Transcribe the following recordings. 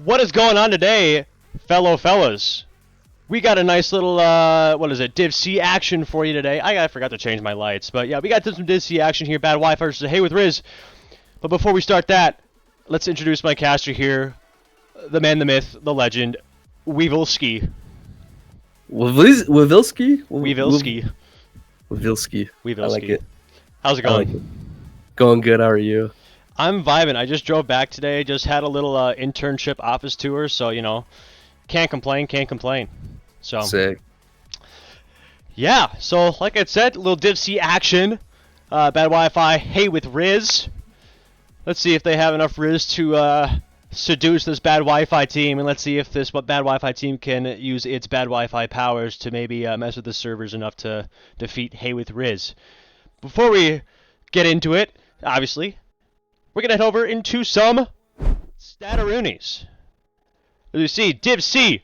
What is going on today, fellow fellas? We got a nice little, what is it, Div C action for you today. I forgot to change my lights, but yeah, we got some Div C action here. Bad Wi-Fi versus Hey with Rizz. But before we start that, let's introduce my caster here, the man, the myth, the legend, Weevilski. Weevilski? Weevilski. I like it. How's it I going? like it. Going good. How are you? I'm vibing. I just drove back today. Just had a little internship office tour, so you know, can't complain. So Sick. yeah. So like I said, a little Div C action. Bad Wi-Fi. Hey with Rizz. Let's see if they have enough Rizz to seduce this bad Wi-Fi team, and let's see if this bad Wi-Fi team can use its bad Wi-Fi powers to maybe mess with the servers enough to defeat Hey with Rizz. Before we get into it, obviously, we're gonna head over into some Stataroonies. As you see, Div C.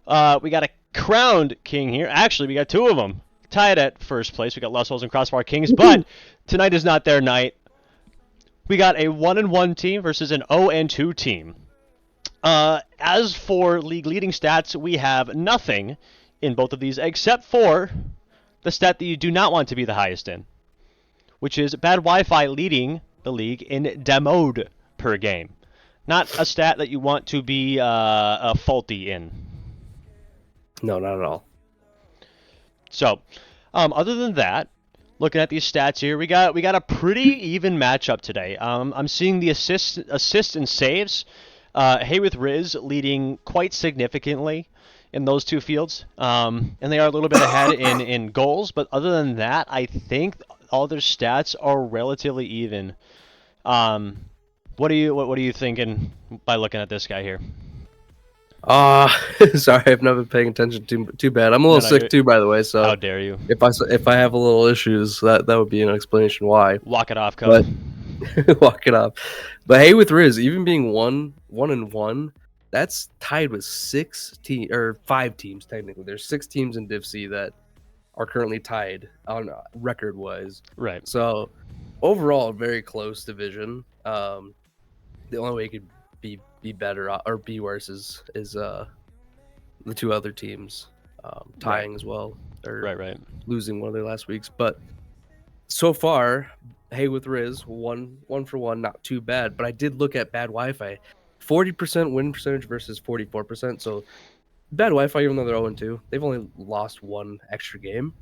We got a crowned king here. Actually, we got two of them tied at first place. We got Lost Souls and Crossbar Kings, but tonight is not their night. We got a 1-1 team versus an 0-2 team. As for league leading stats, we have nothing in both of these except for the stat that you do not want to be the highest in, which is bad Wi-Fi leading the league in demoed per game. Not a stat that you want to be faulty in. No, not at all. So, other than that, looking at these stats here, we got a pretty even matchup today. I'm seeing the assists and saves. Hey with Rizz leading quite significantly in those two fields, and they are a little bit ahead in goals. But other than that, I think all their stats are relatively even. What are you thinking by looking at this guy here? Sorry, I've not been paying attention too bad. I'm a little sick too, by the way. So how dare you? If I have a little issues, that would be an explanation why. Walk it off, Cody. But walk it off. But Hey with Rizz, even being 1-1, that's tied with 5 teams technically. There's 6 teams in Div C that are currently tied on record wise. Right. So overall, a very close division. The only way it could be better or be worse is the two other teams tying as well, or right, losing one of their last weeks. But so far, Hey with Rizz, one for one, not too bad. But I did look at bad Wi-Fi, 40% win percentage versus 44%. So bad Wi-Fi, even though they're 0-2, they've only lost one extra game.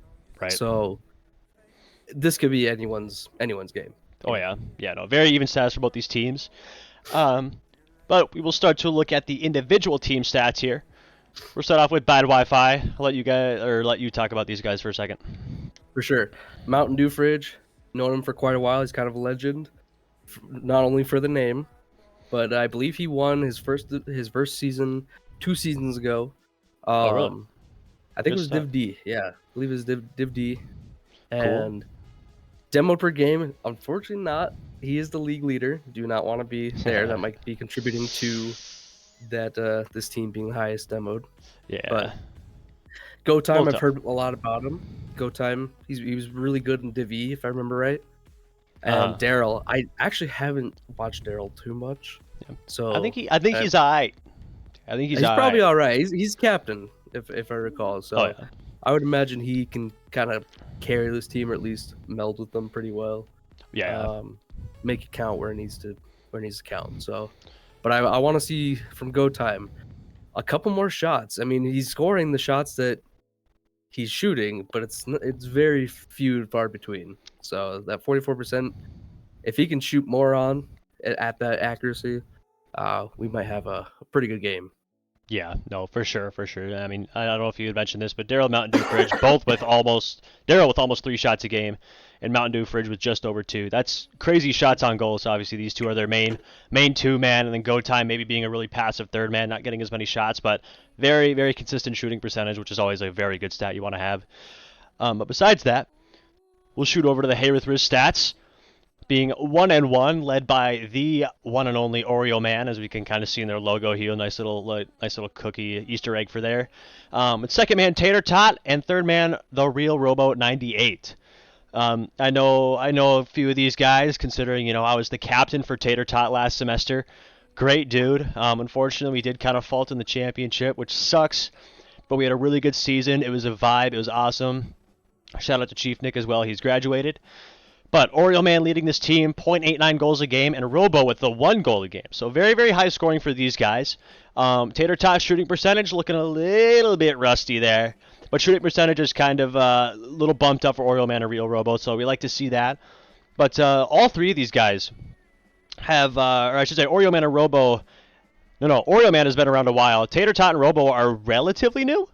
Right. So this could be anyone's game. Oh yeah, no, very even stats for both these teams. But we will start to look at the individual team stats here. We'll start off with bad Wi-Fi. I'll let you talk about these guys for a second. For sure. Mountain Dew Fridge, known him for quite a while. He's kind of a legend, not only for the name, but I believe he won his first season 2 seasons ago. Really? I think it was Div D. Yeah, I believe it was Div D. And demo per game, unfortunately not. He is the league leader. Do not want to be there. That might be contributing to that this team being the highest demoed. Yeah. But Go Time, I've heard a lot about him. Go Time, he was really good in Div E, if I remember right. And Dcrl, I actually haven't watched Dcrl too much. Yeah. So I think he's alright. I think he's probably all right. He's captain, if I recall. So yeah. I would imagine he can kind of carry this team, or at least meld with them pretty well. Yeah. Make it count where it needs to count. So, but I want to see from Go Time a couple more shots. I mean, he's scoring the shots that he's shooting, but it's very few and far between. So that 44%, if he can shoot more on at that accuracy, we might have a pretty good game. Yeah, no, for sure. I mean, I don't know if you had mentioned this, but Dcrl, Mountain Dew Fridge, both with Dcrl with almost 3 shots a game, and Mountain Dew Fridge with just over 2. That's crazy shots on goal. So obviously these two are their main 2-man, and then Go Time maybe being a really passive 3rd man, not getting as many shots, but very, very consistent shooting percentage, which is always a very good stat you want to have. But besides that, we'll shoot over to the Hey with Rizz stats. Being 1-1, led by the one and only Oreo Man, as we can kind of see in their logo here. Nice little cookie Easter egg for there. Second man Tater Tot, and third man the real Robo 98. I know a few of these guys, considering I was the captain for Tater Tot last semester. Great dude. Unfortunately, we did kind of fault in the championship, which sucks. But we had a really good season. It was a vibe. It was awesome. Shout out to Chief Nick as well. He's graduated. But Oreo Man leading this team, 0.89 goals a game, and Robo with the 1 goal a game. So very, very high scoring for these guys. Tater Tot shooting percentage looking a little bit rusty there. But shooting percentage is kind of a little bumped up for Oreo Man and Real Robo, so we like to see that. But all 3 of these guys have, or I should say Oreo Man and Robo, Oreo Man has been around a while. Tater Tot and Robo are relatively new.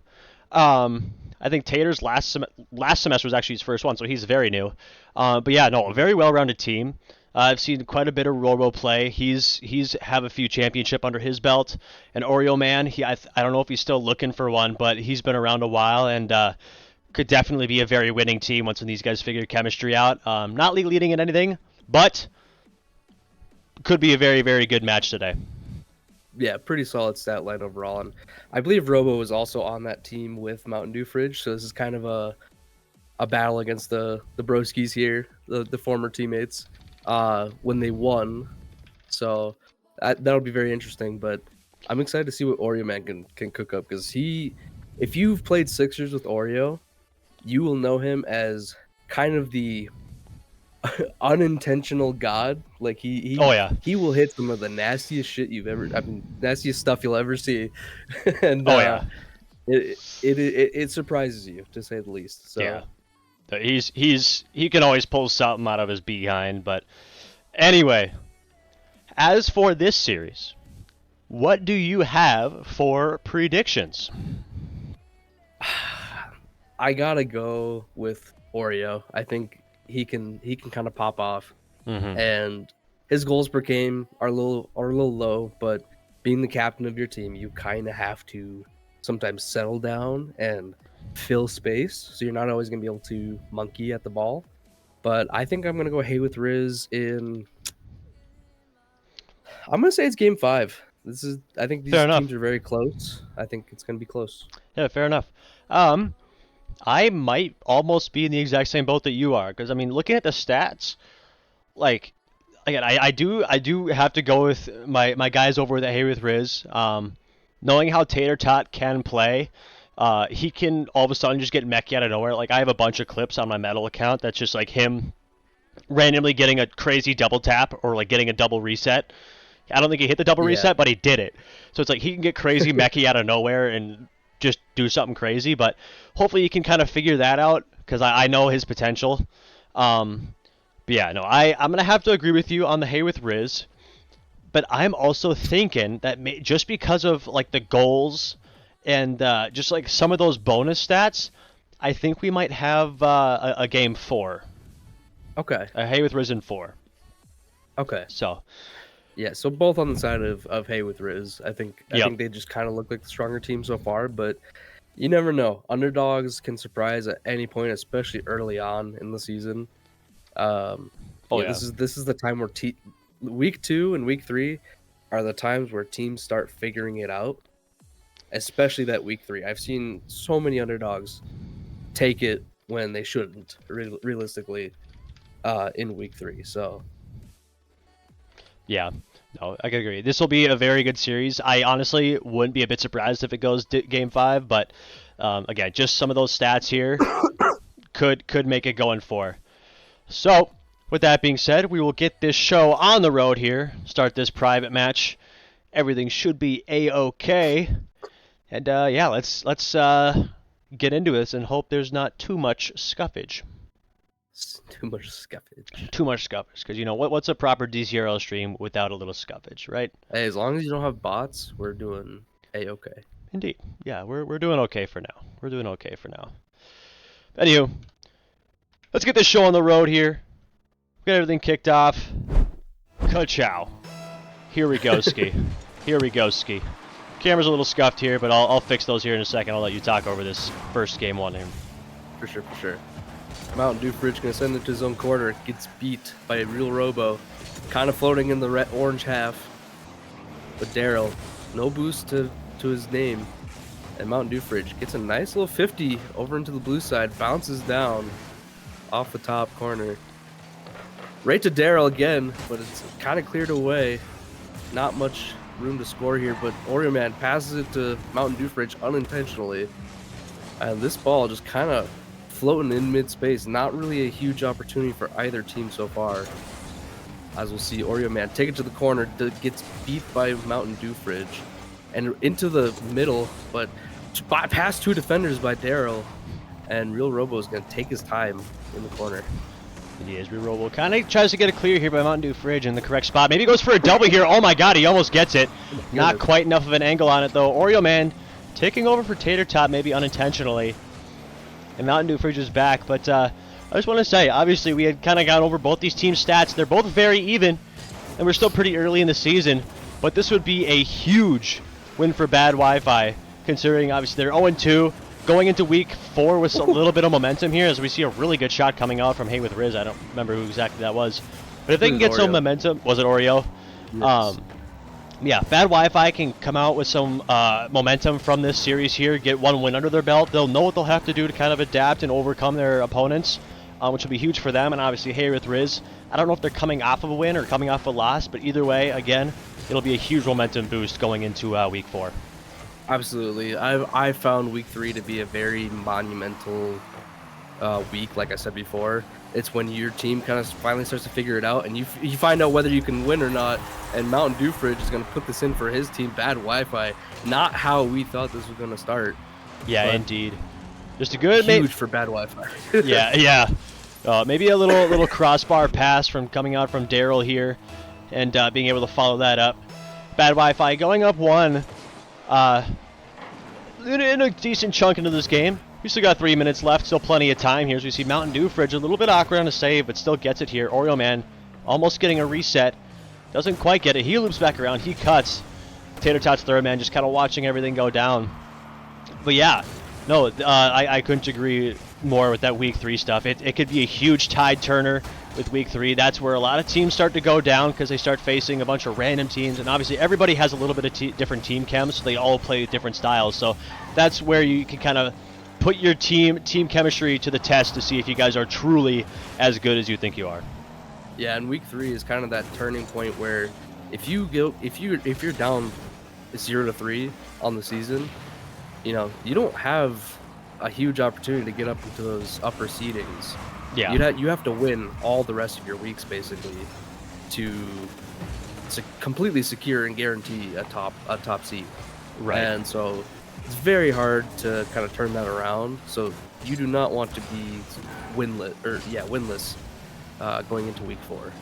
I think Tater's last semester was actually his first one, so he's very new. But yeah, no, a very well-rounded team. I've seen quite a bit of Robo play. He's have a few championship under his belt. And Oreo Man, I don't know if he's still looking for one, but he's been around a while and could definitely be a very winning team once these guys figure chemistry out. Not league leading in anything, but could be a very, very good match today. Yeah, pretty solid stat line overall. And I believe Robo was also on that team with Mountain Dew Fridge, so this is kind of a battle against the broskies here, the former teammates, when they won. So that'll be very interesting, but I'm excited to see what Oreo Man can cook up, because if you've played Sixers with Oreo, you will know him as kind of the unintentional god. Like he will hit some of the nastiest shit nastiest stuff you'll ever see. And it surprises you, to say the least. So yeah, he can always pull something out of his behind. But anyway, as for this series, what do you have for predictions? I gotta go with Oreo. I think he can kind of pop off, and his goals per game are a little low. But being the captain of your team, you kind of have to sometimes settle down and fill space, so you're not always gonna be able to monkey at the ball. But I think I'm gonna go Hey with Rizz in. I'm gonna say it's game 5. I think these teams are very close. I think it's gonna be close. Yeah, fair enough. I might almost be in the exact same boat that you are, because I mean, looking at the stats, like again, I do have to go with my guys over at Hey with Rizz. Knowing how Tater Tot can play, he can all of a sudden just get mechy out of nowhere. Like, I have a bunch of clips on my metal account that's just like him randomly getting a crazy double tap or like getting a double reset. I don't think he hit the double reset, but he did it. So it's like he can get crazy mechy out of nowhere and just do something crazy, but hopefully you can kind of figure that out, because I know his potential. But yeah, no, I'm gonna have to agree with you on the Hey with Rizz, but I'm also thinking that just because of like the goals and just like some of those bonus stats, I think we might have a game 4. Okay. A Hey with Rizz in 4. Okay. So. Yeah, so both on the side of Hey with Rizz. I think they just kind of look like the stronger team so far, but you never know. Underdogs can surprise at any point, especially early on in the season. This is the time where week 2 and week 3 are the times where teams start figuring it out, especially that week 3. I've seen so many underdogs take it when they shouldn't, realistically, in week 3. So. Yeah, no, I can agree. This will be a very good series. I honestly wouldn't be a bit surprised if it goes game 5, but again, just some of those stats here could make it go in 4. So, with that being said, we will get this show on the road here, start this private match. Everything should be A-okay. And yeah, let's get into this and hope there's not too much scuffage. Too much scuffage. Too much scuffage, because what's a proper Dcrl stream without a little scuffage, right? Hey, as long as you don't have bots, we're doing A-okay. Indeed, yeah, we're doing okay for now. We're doing okay for now. Anywho, let's get this show on the road here. Get everything kicked off. Ka-chow. Here we go, Ski. Here we go, Ski. Camera's a little scuffed here, but I'll fix those here in a second. I'll let you talk over this first game 1 here. For sure. Mountain Dew Fridge gonna send it to his own corner. Gets beat by a Real Robo, kind of floating in the orange half. But Dcrl, no boost to his name, and Mountain Dew Fridge gets a nice little 50 over into the blue side. Bounces down off the top corner, right to Dcrl again, but it's kind of cleared away. not much room to score here, but Oreo Man passes it to Mountain Dewfridge unintentionally. And this ball just kind of floating in mid-space. Not really a huge opportunity for either team so far. As we'll see, Oreo Man take it to the corner, gets beat by Mountain Dewfridge. And into the middle, but past 2 defenders by Dcrl. And Real Robo is going to take his time in the corner. He is. Real Robo kind of tries to get a clear here by Mountain Dewfridge in the correct spot. Maybe goes for a double here. Oh my god, he almost gets it. Not quite enough of an angle on it though. Oreo Man taking over for Tater Tot, maybe unintentionally. And Mountain Dewfridge is back. But I just want to say, obviously we had kind of gone over both these teams' stats. They're both very even, and we're still pretty early in the season. But this would be a huge win for Bad Wi-Fi, considering obviously they're 0-2. Going into week 4 with a little bit of momentum here, as we see a really good shot coming out from Hey with Rizz. I don't remember who exactly that was, but if they can get some momentum, was it Oreo? Yes. Yeah, Bad Wi-Fi can come out with some momentum from this series here, get 1 win under their belt. They'll know what they'll have to do to kind of adapt and overcome their opponents, which will be huge for them. And obviously Hey with Rizz, I don't know if they're coming off of a win or coming off a loss, but either way, again, it'll be a huge momentum boost going into week 4. Absolutely. I found week 3 to be a very monumental week. Like I said before, it's when your team kind of finally starts to figure it out, and you find out whether you can win or not. And Mountain Dewfridge is going to put this in for his team, Bad Wi-Fi. Not how we thought this was going to start. Yeah, indeed. Just a good huge for Bad Wi-Fi. yeah. Maybe a little crossbar pass from coming out from Dcrl here, and being able to follow that up. Bad Wi-Fi going up 1. In a decent chunk into this game. We still got 3 minutes left, still plenty of time here as we see Mountain Dewfridge a little bit awkward on a save, but still gets it here. Oreo Man almost getting a reset. Doesn't quite get it. He loops back around. He cuts. Tater Tot's third man just kind of watching everything go down. But yeah, no, I couldn't agree more with that week 3 stuff. It could be a huge tide turner with week 3. That's where a lot of teams start to go down because they start facing a bunch of random teams, and obviously everybody has a little bit of different team chems, so they all play different styles. So that's where you can kind of put your team chemistry to the test to see if you guys are truly as good as you think you are. Yeah, and week 3 is kind of that turning point where if you're down 0-3 on the season, you know, you don't have a huge opportunity to get up into those upper seedings. Yeah, you have to win all the rest of your weeks basically to completely secure and guarantee a top seed. Right. And so it's very hard to kind of turn that around. So you do not want to be winless going into week 4.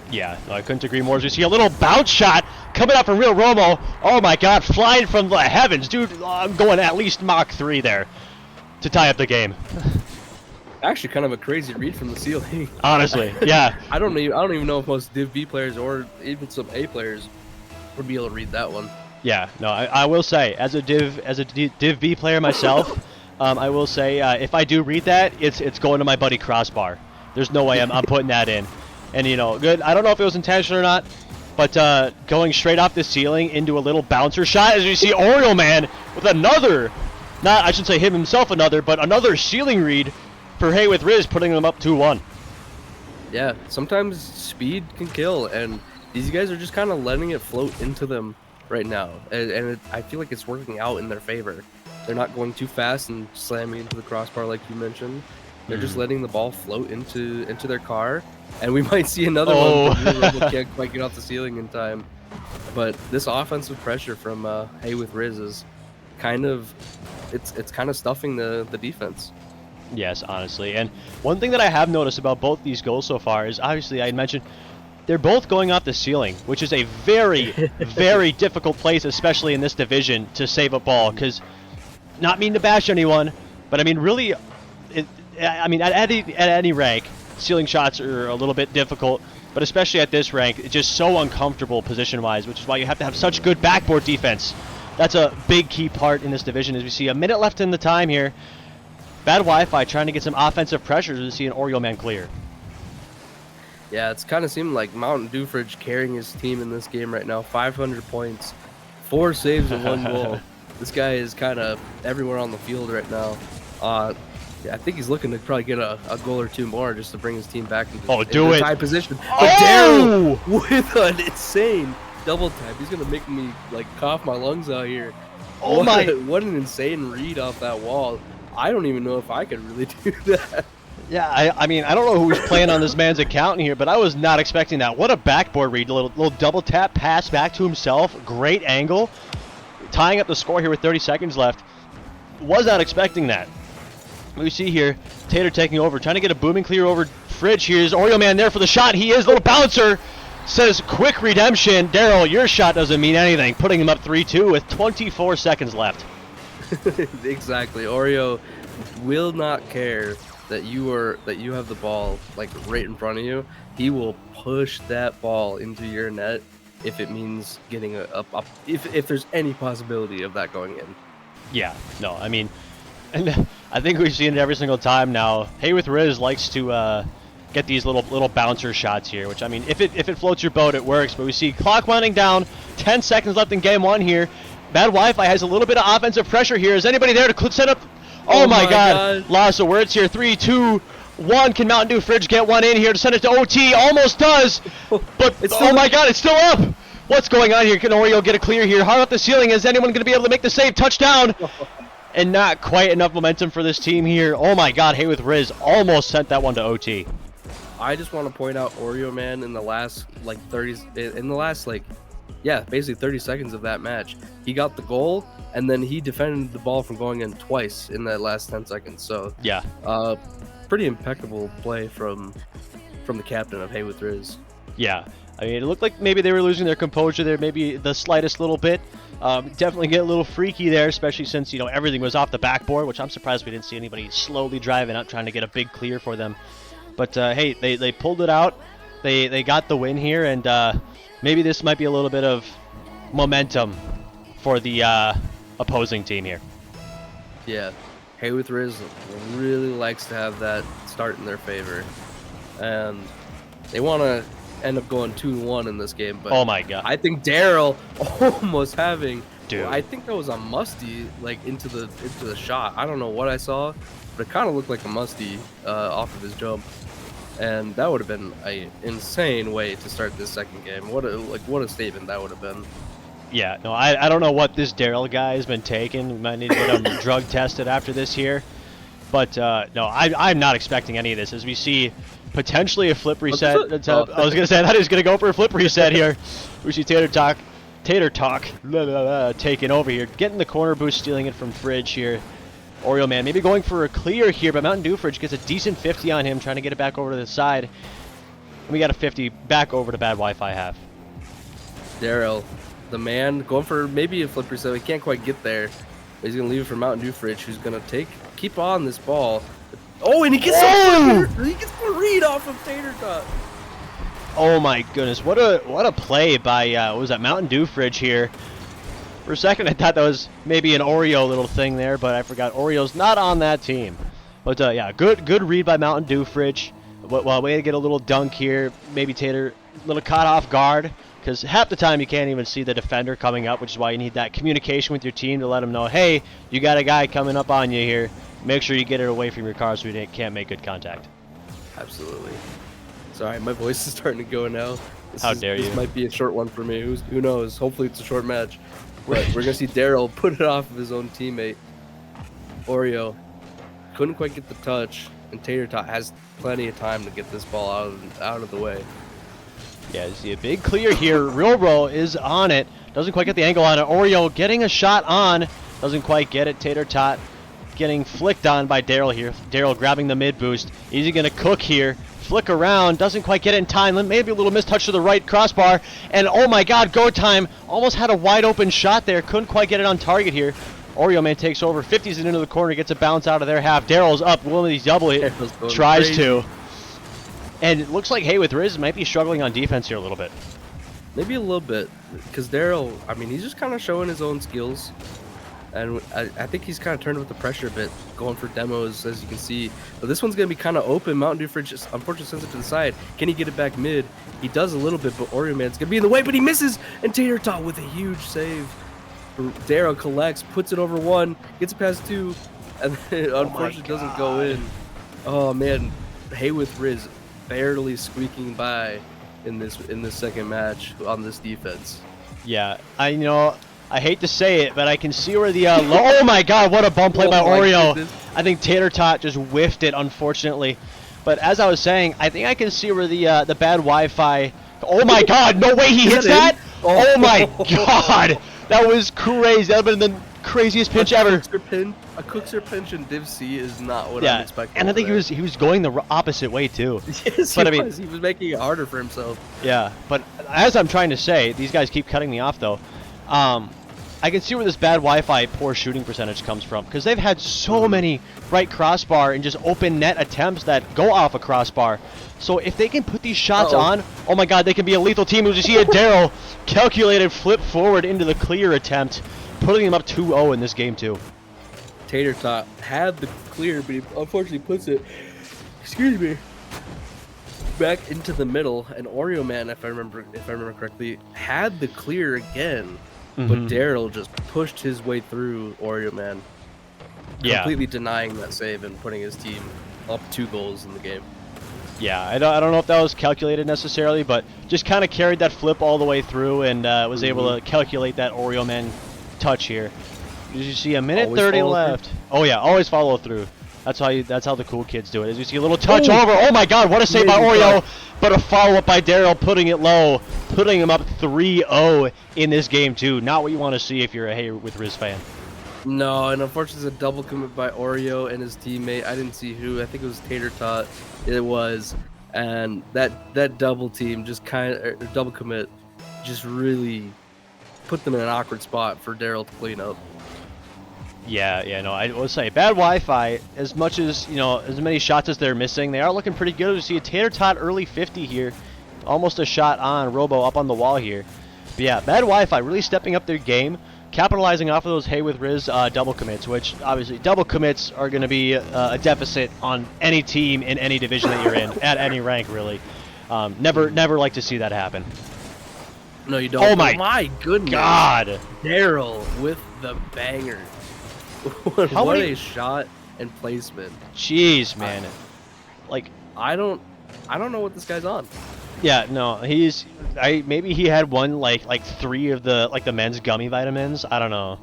Yeah, no, I couldn't agree more. As you see a little bounce shot coming out from Real Romo. Oh my god, flying from the heavens. Dude, I'm going at least Mach 3 there to tie up the game. Actually, kind of a crazy read from the ceiling. Honestly, yeah. I don't even know if most Div B players or even some A players would be able to read that one. Yeah, no, I will say, as a Div B player myself, I will say if I do read that, it's going to my buddy Crossbar. There's no way I'm putting that in. And you know, good. I don't know if it was intentional or not, but going straight off the ceiling into a little bouncer shot, as you see Oreo Man with another, I shouldn't say him himself but another ceiling read for Hey with Rizz, putting them up 2-1. Yeah, sometimes speed can kill, and these guys are just kind of letting it float into them right now, and I feel like it's working out in their favor. They're not going too fast and slamming into the crossbar like you mentioned. They're just letting the ball float into their car, and we might see another one. That can't quite get off the ceiling in time. But this offensive pressure from Hey with Rizz is kind of stuffing the defense. Yes, honestly. And one thing that I have noticed about both these goals so far is obviously I mentioned they're both going off the ceiling, which is a very, very difficult place, especially in this division, to save a ball. Because, not mean to bash anyone, but I mean, really, at any rank, ceiling shots are a little bit difficult. But especially at this rank, it's just so uncomfortable position-wise, which is why you have to have such good backboard defense. That's a big key part in this division. As we see a minute left in the time here, Bad Wi-Fi trying to get some offensive pressure to see an Oreo Man clear. Yeah, it's kind of seemed like Mountain Dewfridge carrying his team in this game right now. 500 points, 4 saves and 1 goal. This guy is kind of everywhere on the field right now. Yeah, I think he's looking to probably get a goal or 2 more just to bring his team back into, tie position. But Dcrl with an insane double tap. He's gonna make me like cough my lungs out here. Oh my! What an insane read off that wall. I don't even know if I could really do that. Yeah, I mean, I don't know who's playing on this man's account here, but I was not expecting that. What a backboard read. Little double tap pass back to himself. Great angle. Tying up the score here with 30 seconds left. Was not expecting that. We see here, Tater taking over, trying to get a booming clear over Fridge. Here's Oreo Man there for the shot. He is. Little bouncer. Says quick redemption. Daryl, your shot doesn't mean anything. Putting him up 3-2 with 24 seconds left. Exactly. Oreo will not care that you have the ball like right in front of you. He will push that ball into your net if it means getting if there's any possibility of that going in. Yeah, no, I mean, and I think we've seen it every single time now. Hey with Rizz likes to get these little bouncer shots here, which I mean, if it floats your boat, it works. But we see clock winding down. 10 seconds left in game one here. Bad Wi-Fi has a little bit of offensive pressure here. Is anybody there to set up? Oh my God. Loss of words here. 3, 2, 1. Can Mountain Dew Fridge get one in here to send it to OT? Almost does. But oh my God, it's still up. What's going on here? Can Oreo get a clear here? Hard up the ceiling. Is anyone going to be able to make the save? Touchdown. And not quite enough momentum for this team here. Oh my God, Hey with Rizz almost sent that one to OT. I just want to point out Oreo Man in the last basically 30 seconds of that match. He got the goal, and then he defended the ball from going in twice in that last 10 seconds. So yeah, pretty impeccable play from the captain of Hey with Rizz. Yeah, I mean, it looked like maybe they were losing their composure there, maybe the slightest little bit. Definitely get a little freaky there, especially since, you know, everything was off the backboard, which I'm surprised we didn't see anybody slowly driving up trying to get a big clear for them. But hey, they pulled it out. They got the win here, and maybe this might be a little bit of momentum for the opposing team here. Yeah, Hey with Rizz really likes to have that start in their favor, and they want to end up going 2-1 in this game. But oh my God, I think Dcrl almost having. Dude, I think that was a musty like into the shot. I don't know what I saw, but it kind of looked like a musty off of his jump. And that would have been an insane way to start this second game. What a statement that would have been. Yeah, no, I don't know what this Dcrl guy has been taking. We might need to get him drug tested after this here. But no, I'm not expecting any of this. As we see potentially a flip reset. I was going to say, that is going to go for a flip reset here. We see Tater Talk taking over here. Getting the corner boost, stealing it from Fridge here. Oreo Man maybe going for a clear here, but Mountain Dew Fridge gets a decent 50 on him, trying to get it back over to the side. And we got a 50 back over to Bad Wi-Fi half. Dcrl, the man, going for maybe a flip reset. He can't quite get there. He's going to leave it for Mountain Dew Fridge, who's going to keep on this ball. Oh, and he gets the read off of Tater Tot. Oh my goodness, what a play by what was that, Mountain Dew Fridge here. For a second, I thought that was maybe an Oreo little thing there, but I forgot Oreo's not on that team. But yeah, good read by Mountain Dew Fridge. Well, way to get a little dunk here. Maybe Tater a little caught off guard, because half the time you can't even see the defender coming up, which is why you need that communication with your team to let them know, hey, you got a guy coming up on you here. Make sure you get it away from your car so we can't make good contact. Absolutely. Sorry, my voice is starting to go now. How dare you? This might be a short one for me. Who knows? Hopefully it's a short match. But we're going to see Dcrl put it off of his own teammate. Oreo couldn't quite get the touch, and Tater Tot has plenty of time to get this ball out of the way. Yeah, you see a big clear here. Rilro is on it. Doesn't quite get the angle on it. Oreo getting a shot on. Doesn't quite get it. Tater Tot getting flicked on by Dcrl here. Dcrl grabbing the mid boost. Easy going to cook here. Flick around, doesn't quite get it in time. Maybe a little mistouch to the right crossbar. And oh my God, go time. Almost had a wide open shot there. Couldn't quite get it on target here. Oreo Man takes over, 50s it into the corner, gets a bounce out of their half. Daryl's up, Willie's double it. Tries to. And it looks like Hey with Rizz might be struggling on defense here a little bit. Maybe a little bit. Because Dcrl, I mean, he's just kind of showing his own skills. And I think he's kind of turned with the pressure a bit, going for demos, as you can see. But this one's going to be kind of open. Mountain Dew Fridge just unfortunately sends it to the side. Can he get it back mid? He does a little bit, but Oreo Man's going to be in the way, but he misses. And Tater Tot with a huge save. Dcrl collects, puts it over one, gets it past two, and then unfortunately doesn't go in. Oh, man. Hey with Rizz barely squeaking by in this second match on this defense. Yeah, I hate to say it, but I can see where the oh my God, what a bump play by Oreo. Goodness. I think Tater Tot just whiffed it, unfortunately. But as I was saying, I think I can see where the bad Wi-Fi. Oh my God, no way he hits that! Oh my God, that was crazy. That would have been the craziest pinch ever. A Cookser pinch in Div C is not what I'm expecting. And I think he was going the opposite way too. Yes, but he was. He was making it harder for himself. Yeah, but as I'm trying to say, these guys keep cutting me off though. I can see where this bad Wi-Fi poor shooting percentage comes from, because they've had so many right crossbar and just open net attempts that go off a crossbar. So if they can put these shots on, oh my God, they can be a lethal team. As you see a Dcrl calculated flip forward into the clear attempt, putting them up 2-0 in this game too. Tater Tot had the clear, but he unfortunately puts it, excuse me, back into the middle. And Oreo Man, if I remember correctly, had the clear again. But Dcrl just pushed his way through Oreo Man, completely denying that save and putting his team up 2 goals in the game. Yeah, I don't know if that was calculated necessarily, but just kind of carried that flip all the way through and was able to calculate that Oreo Man touch here. As you see, a minute 30 left. Oh yeah, always follow through. That's how the cool kids do it. As you see a little touch over. Oh my God, what a save by Oreo! But a follow-up by Dcrl, putting it low, putting him up 3-0 in this game too. Not what you want to see if you're a Hey with Rizz fan. No, and unfortunately, it's a double commit by Oreo and his teammate. I didn't see who. I think it was Tater Tot. It was, and that double team just double commit, just really put them in an awkward spot for Dcrl to clean up. Yeah, no, I will say, bad Wi-Fi, as much as, as many shots as they're missing, they are looking pretty good. You see a Tater Tot early 50 here, almost a shot on Robo up on the wall here. But yeah, bad Wi-Fi really stepping up their game, capitalizing off of those Hey with Rizz double commits, which obviously double commits are going to be a deficit on any team in any division that you're in, at any rank really. Never like to see that happen. No, you don't. Oh my goodness. God. Dcrl with the banger. What a shot and placement. Jeez, man. I don't know what this guy's on. Yeah, no, maybe he had one like 3 of the men's gummy vitamins. I don't know.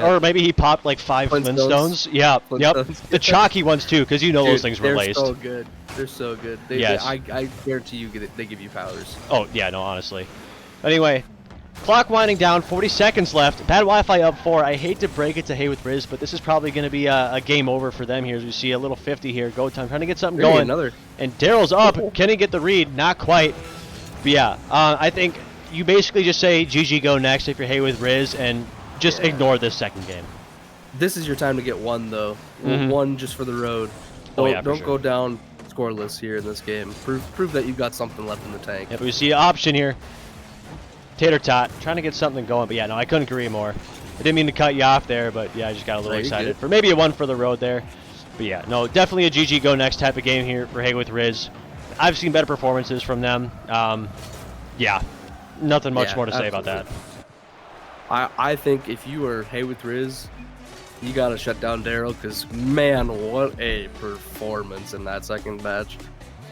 Or maybe he popped like 5 Flintstones. Yeah, yep. The chalky ones too, because those things were laced. They're so good. They're so good. Yes. I guarantee you they give you powers. Oh yeah, no, honestly. Anyway, clock winding down, 40 seconds left. Bad Wi-Fi up 4. I hate to break it to Hey with Rizz, but this is probably going to be a game over for them here. As you see a little 50 here, go time, trying to get something going. And Daryl's up. Can he get the read? Not quite. But yeah, I think you basically just say GG go next if you're Hey with Rizz and just ignore this second game. This is your time to get one though. One just for the road. Don't go down scoreless here in this game. Prove that you've got something left in the tank. Yep, we see an option here. Tater Tot trying to get something going, but yeah, no, I couldn't agree more. I didn't mean to cut you off there, but yeah, I just got a little excited for maybe a one for the road there. But yeah, no, definitely a GG go next type of game here for Hey with Rizz. I've seen better performances from them. Yeah, nothing much more to say about that. I think if you were Hey with Rizz, you gotta shut down Dcrl, because man, what a performance in that second match.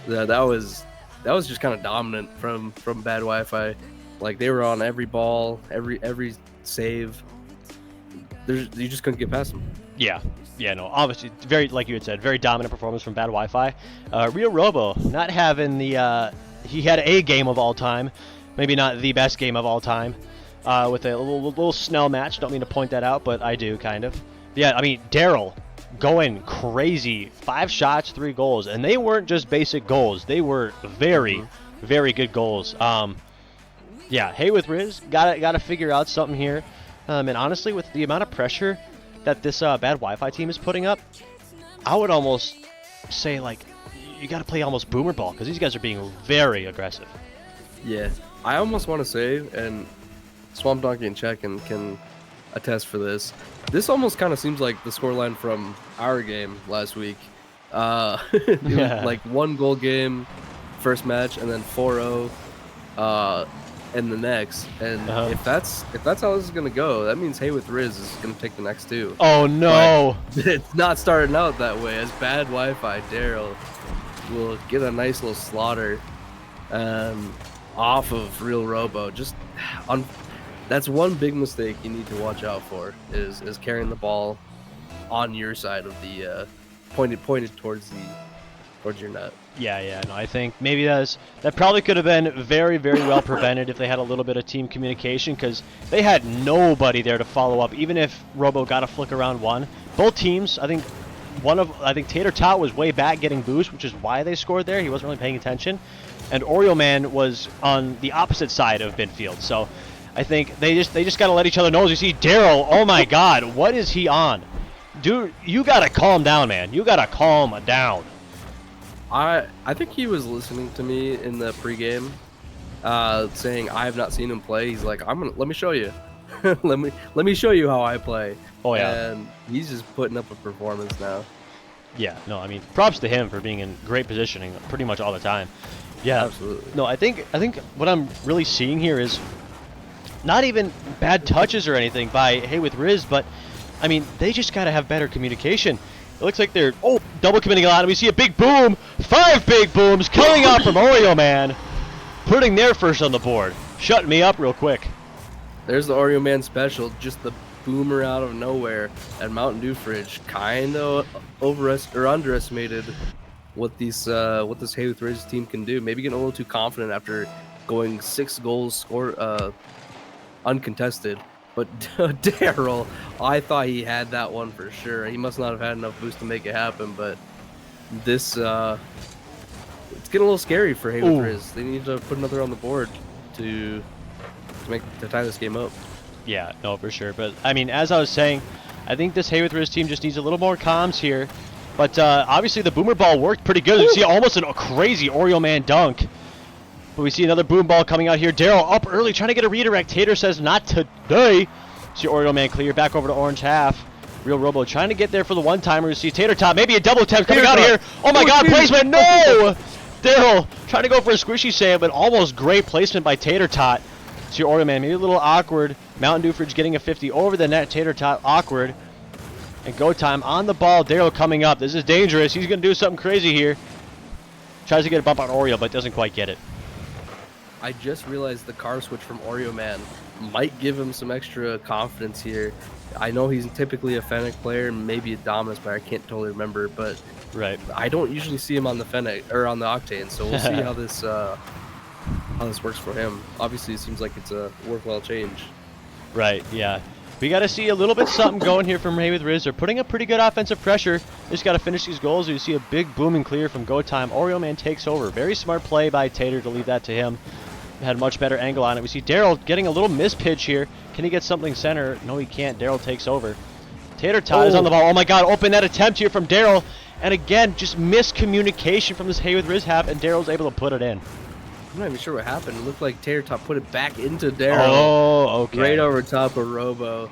That was just kind of dominant from bad Wi-Fi. Like, they were on every ball, every save. You just couldn't get past them. Yeah, no, obviously, very, like you had said, very dominant performance from bad Wi-Fi. Real Robo, not having the, he had a game of all time, maybe not the best game of all time, with a little Snell match. Don't mean to point that out, but I do, kind of. Yeah, I mean, Dcrl going crazy. 5 shots, 3 goals, and they weren't just basic goals. They were very, very good goals. Yeah, Hey with Rizz, gotta figure out something here. And honestly, with the amount of pressure that this bad Wi-Fi team is putting up, I would almost say, like, you gotta play almost boomer ball, because these guys are being very aggressive. Yeah, I almost want to say, and Swamp Donkey and Check-In can attest for this, this almost kind of seems like the scoreline from our game last week. It was like 1 goal game, first match, and then 4-0. In the next, and if that's how this is gonna go, that means Hey with Rizz is gonna take the next 2. Oh no! But it's not starting out that way. As bad Wi-Fi, Dcrl will get a nice little slaughter off of Real Robo. Just That's one big mistake you need to watch out for is carrying the ball on your side of the pointed towards your net. Yeah, no, I think maybe that probably could have been very, very well prevented if they had a little bit of team communication, because they had nobody there to follow up. Even if Robo got a flick around one, both teams, I think Tater Tot was way back getting boost, which is why they scored there. He wasn't really paying attention, and Oreo Man was on the opposite side of midfield. So I think they just got to let each other know. As you see, Daryl, oh my God, what is he on? Dude, you got to calm down, man. You got to calm down. I think he was listening to me in the pregame, saying I have not seen him play. He's like, let me show you, let me show you how I play. Oh yeah, and he's just putting up a performance now. Yeah, no, I mean, props to him for being in great positioning pretty much all the time. Yeah, absolutely. No, I think what I'm really seeing here is not even bad touches or anything by Hey with Rizz, but I mean, they just gotta have better communication. It looks like they're double committing a lot, and we see a big boom. 5 big booms coming out from Oreo Man, putting their first on the board. Shutting me up real quick. There's the Oreo Man special, just the boomer out of nowhere, and Mountain Dew Fridge kind of underestimated what this Hey with Rizz team can do. Maybe getting a little too confident after going 6 goals uncontested. But Dcrl, I thought he had that one for sure. He must not have had enough boost to make it happen, but this, it's getting a little scary for Hey with Rizz. They need to put another on the board to tie this game up. Yeah, no, for sure. But, I mean, as I was saying, I think this Hey with Rizz team just needs a little more comms here. But, obviously, the boomer ball worked pretty good. You see almost a crazy Oreo Man dunk. But we see another boom ball coming out here. Daryl up early, trying to get a redirect. Tater says, not today. See Oreo Man clear back over to orange half. Real Robo trying to get there for the one-timer. You see Tater Tot, maybe a double attempt coming out of here. Oh my God, placement, no! Daryl trying to go for a squishy save, but almost great placement by Tater Tot. See Oreo Man, maybe a little awkward. Mountain Dew Fridge getting a 50 over the net. Tater Tot awkward. And go time on the ball. Daryl coming up. This is dangerous. He's going to do something crazy here. Tries to get a bump on Oreo, but doesn't quite get it. I just realized the car switch from Oreo Man might give him some extra confidence here. I know he's typically a Fennec player, maybe a Dominus player. I can't totally remember, but right. I don't usually see him on the Fennec or on the Octane, so we'll see how this works for him. Obviously, it seems like it's a worthwhile change. Right. Yeah. We got to see a little bit something going here from Hey with Rizz. They're putting up pretty good offensive pressure. They just got to finish these goals. You see a big booming clear from Go Time. Oreo Man takes over. Very smart play by Tater to leave that to him. Had a much better angle on it. We see Daryl getting a little mispitch here. Can he get something center? No, he can't. Daryl takes over. Tater Tot is on the ball. Oh my God, open that attempt here from Daryl. And again, just miscommunication from this Hey with Rizz half, and Daryl's able to put it in. I'm not even sure what happened. It looked like Tater Tot put it back into Daryl. Oh, okay. Right over top of Robo.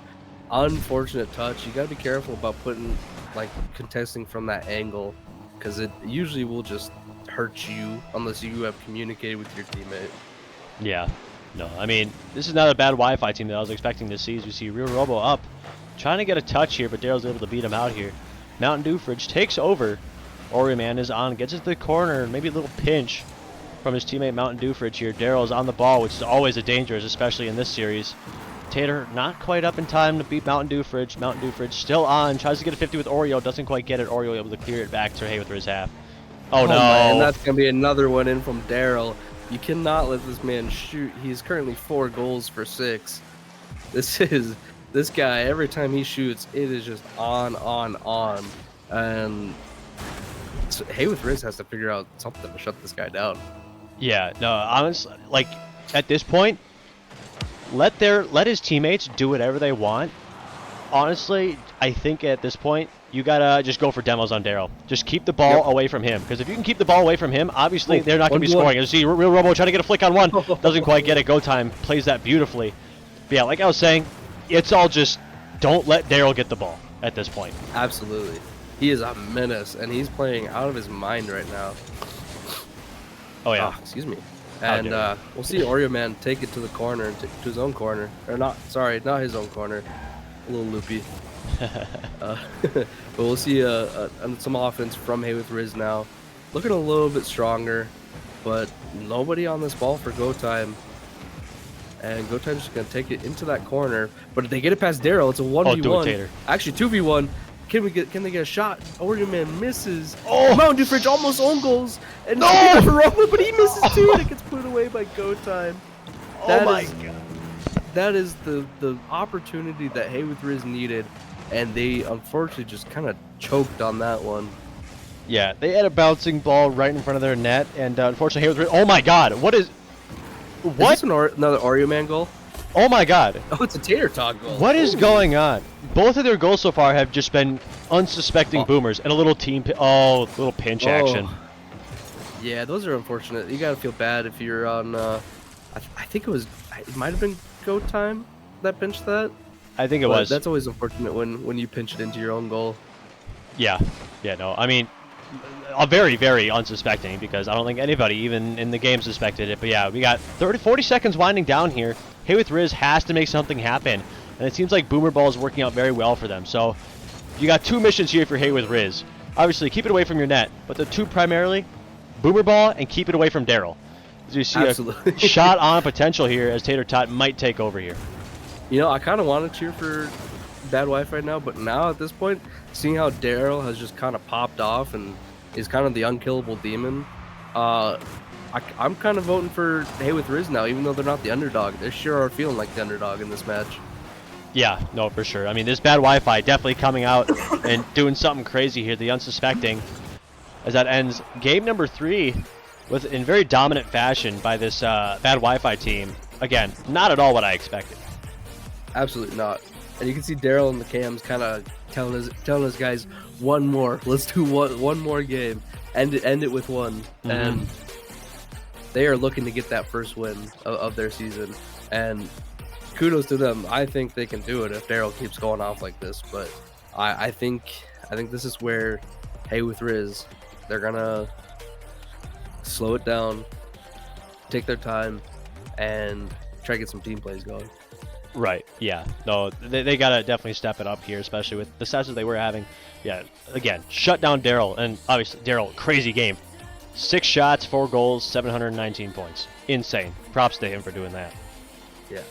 Unfortunate touch. You got to be careful about contesting from that angle, because it usually will just hurt you unless you have communicated with your teammate. Yeah. No, I mean, this is not a bad Wi-Fi team that I was expecting to see. As you see Real Robo up, trying to get a touch here, but Daryl's able to beat him out here. Mountain Dew Fridge takes over. Oreo Man is on, gets into the corner, maybe a little pinch from his teammate Mountain Dew Fridge here. Daryl's on the ball, which is always a dangerous, especially in this series. Tater not quite up in time to beat Mountain Dew Fridge. Mountain Dew Fridge still on, tries to get a 50 with Oreo, doesn't quite get it. Oreo able to clear it back to Hey with Rizz half. Oh no! Man, that's gonna be another one in from Daryl. You cannot let this man shoot. He's currently 4 goals for 6. This guy, every time he shoots, it is just on. And Hey with Rizz has to figure out something to shut this guy down. Yeah, no, honestly, like, at this point, let his teammates do whatever they want. Honestly, I think at this point, you gotta just go for demos on Daryl. Just keep the ball away from him, because if you can keep the ball away from him, obviously they're not gonna be scoring. You see Real Robo trying to get a flick on one, doesn't quite get it. Go Time plays that beautifully. But yeah, like I was saying, it's all just don't let Daryl get the ball at this point. Absolutely, he is a menace, and he's playing out of his mind right now. Oh yeah, excuse me. And we'll see Oreo Man take it to the corner, to his own corner, or not his own corner. A little loopy. But we'll see some offense from Hey with Rizz now. Looking a little bit stronger, but nobody on this ball for Go Time. And Go Time's just gonna take it into that corner, but they get it past Dcrl. It's a 1v1. Oh, do it, Tater. Actually, 2v1. Can they get a shot? Oreo Man misses. Oh! Mountain Dew Fridge almost own goals. And No! but he misses too, and it gets put away by Go Time. Oh my god. That is the opportunity that Hey with Rizz needed, and they unfortunately just kind of choked on that one. Yeah, they had a bouncing ball right in front of their net, and unfortunately, Hey with Rizz. Oh my god, what is? What? Is this another Oreo Man goal? Oh my god. Oh, it's a Tater Tot goal. What is going on? Both of their goals so far have just been unsuspecting boomers and a little little pinch action. Yeah, those are unfortunate. You gotta feel bad if you're on. I think it might have been Go Time that pinched that. I think it was. That's always unfortunate when you pinch it into your own goal. Yeah, no. I mean, very, very unsuspecting because I don't think anybody even in the game suspected it. But yeah, we got 40 seconds winding down here. Hey with Rizz has to make something happen, and it seems like Boomer Ball is working out very well for them. So you got two missions here for Hey with Rizz. Obviously, keep it away from your net, but the two primarily, Boomer Ball and keep it away from Dcrl. As you see Absolutely. a shot on potential here as Tater Tot might take over here. You know, I kind of want to cheer for Bad Wi-Fi now, but now at this point, seeing how Dcrl has just kind of popped off and is kind of the unkillable demon, I'm kind of voting for Hey with Rizz now, even though they're not the underdog. They sure are feeling like the underdog in this match. Yeah, no, for sure. I mean, this Bad Wi-Fi definitely coming out and doing something crazy here, the unsuspecting, as that ends game number 3 in very dominant fashion by this Bad Wi-Fi team. Again, not at all what I expected. Absolutely not. And you can see Dcrl and the cams kind of telling us guys, one more. Let's do one more game. End it with one. Mm-hmm. And they are looking to get that first win of their season. And kudos to them. I think they can do it if Dcrl keeps going off like this. But I think this is where Hey with Rizz, they're gonna slow it down, take their time, and try to get some team plays going. Right, yeah. No, they gotta definitely step it up here, especially with the stats that they were having. Yeah, again, shut down Dcrl, and obviously Dcrl, crazy game. 6 shots, 4 goals, 719 points. Insane. Props to him for doing that. Yeah.